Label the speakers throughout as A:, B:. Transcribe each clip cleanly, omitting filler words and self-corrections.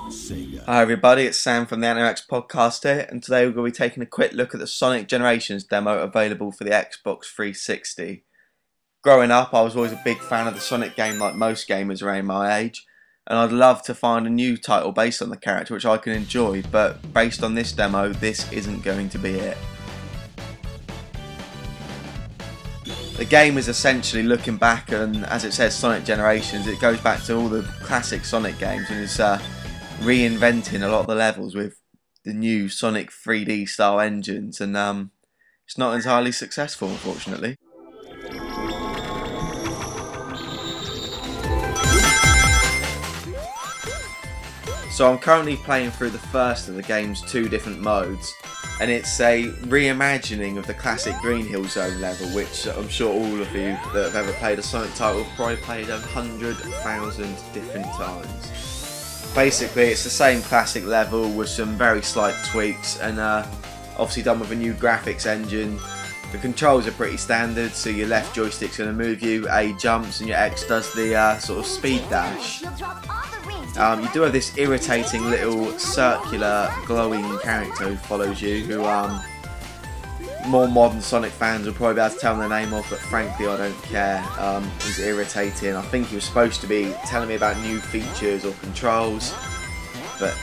A: Hi everybody, it's Sam from the Animax podcast here, and today we're going to be taking a quick look at the Sonic Generations demo available for the Xbox 360. Growing up, I was always a big fan of the Sonic game like most gamers around my age, and I'd love to find a new title based on the character which I can enjoy, but based on this demo, this isn't going to be it. The game is essentially looking back, and as it says Sonic Generations, it goes back to all the classic Sonic games and is reinventing a lot of the levels with the new Sonic 3D style engines, and it's not entirely successful, unfortunately. So I'm currently playing through the first of the game's two different modes, and it's a reimagining of the classic Green Hill Zone level, which I'm sure all of you that have ever played a Sonic title have probably played 100,000 different times. Basically, it's the same classic level with some very slight tweaks, and obviously done with a new graphics engine. The controls are pretty standard, so your left joystick's going to move you, A jumps, and your X does the sort of speed dash. You do have this irritating little circular glowing character who follows you, who more modern Sonic fans will probably be able to tell the name of, but frankly I don't care. He's irritating. I think he was supposed to be telling me about new features or controls, but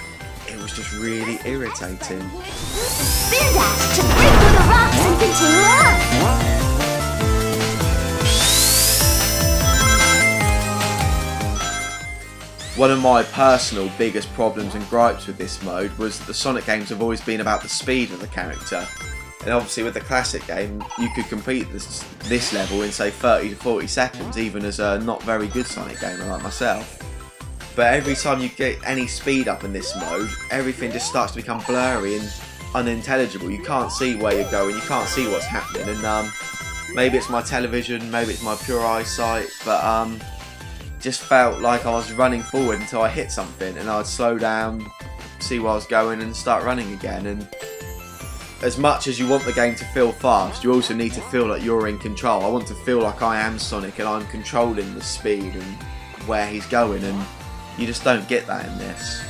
A: it was just really irritating.
B: Spin dash to break through the rocks and continue on!
A: One of my personal biggest problems and gripes with this mode was that the Sonic games have always been about the speed of the character. And obviously with the classic game, you could complete this level in say 30 to 40 seconds, even as a not very good Sonic gamer like myself. But every time you get any speed up in this mode, everything just starts to become blurry and unintelligible. You can't see where you're going, you can't see what's happening, and maybe it's my television, maybe it's my pure eyesight, but just felt like I was running forward until I hit something, and I'd slow down, see where I was going, and start running again. And as much as you want the game to feel fast, you also need to feel like you're in control. I want to feel like I am Sonic and I'm controlling the speed and where he's going, and you just don't get that in this.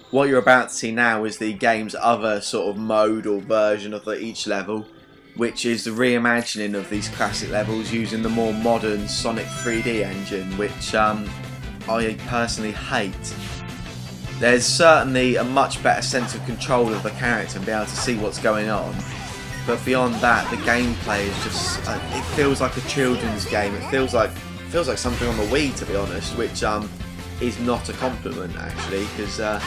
A: What you're about to see now is the game's other sort of mode or version of each level, which is the reimagining of these classic levels using the more modern Sonic 3D engine, which I personally hate. There's certainly a much better sense of control of the character and be able to see what's going on, but beyond that, the gameplay is just it feels like a children's game. It feels like something on the Wii, to be honest, which is not a compliment actually, because I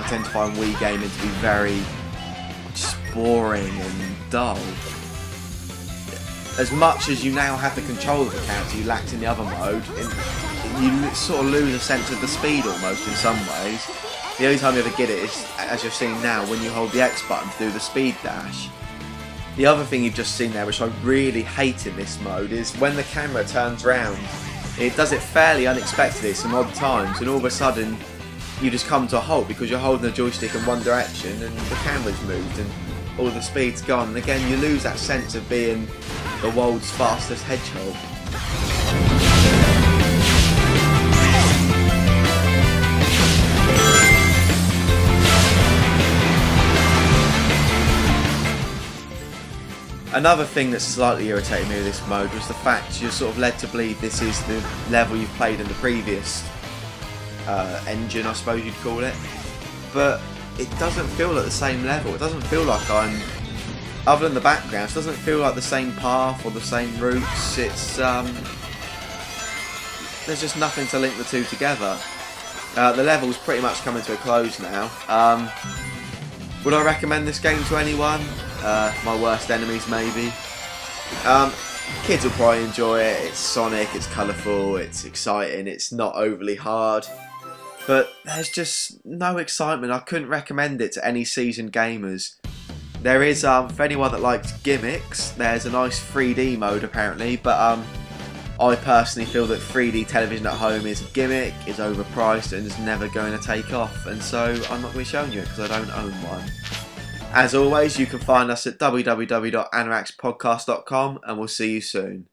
A: tend to find Wii gaming to be very just boring and dull. As much as you now have the control of the character you lacked in the other mode, you sort of lose a sense of the speed almost in some ways. The only time you ever get it is, as you're seeing now, when you hold the X button to do the speed dash. The other thing you've just seen there, which I really hate in this mode, is when the camera turns round, it does it fairly unexpectedly at some odd times, and all of a sudden you just come to a halt because you're holding the joystick in one direction and the camera's moved and all the speed's gone, and again you lose that sense of being the world's fastest hedgehog. Another thing that slightly irritated me with this mode was the fact you're sort of led to believe this is the level you've played in the previous engine, I suppose you'd call it, but it doesn't feel like the same level. It doesn't feel like I'm, other than the backgrounds, it doesn't feel like the same path or the same routes. It's there's just nothing to link the two together. The level's pretty much coming to a close now. Would I recommend this game to anyone? My worst enemies maybe. Kids will probably enjoy it. It's Sonic, it's colourful, it's exciting, it's not overly hard. But there's just no excitement. I couldn't recommend it to any seasoned gamers. There is, for anyone that likes gimmicks, there's a nice 3D mode apparently, but I personally feel that 3D television at home is a gimmick, is overpriced, and is never going to take off, and so I'm not going to be showing you it because I don't own one. As always, you can find us at www.anorakspodcast.com, and we'll see you soon.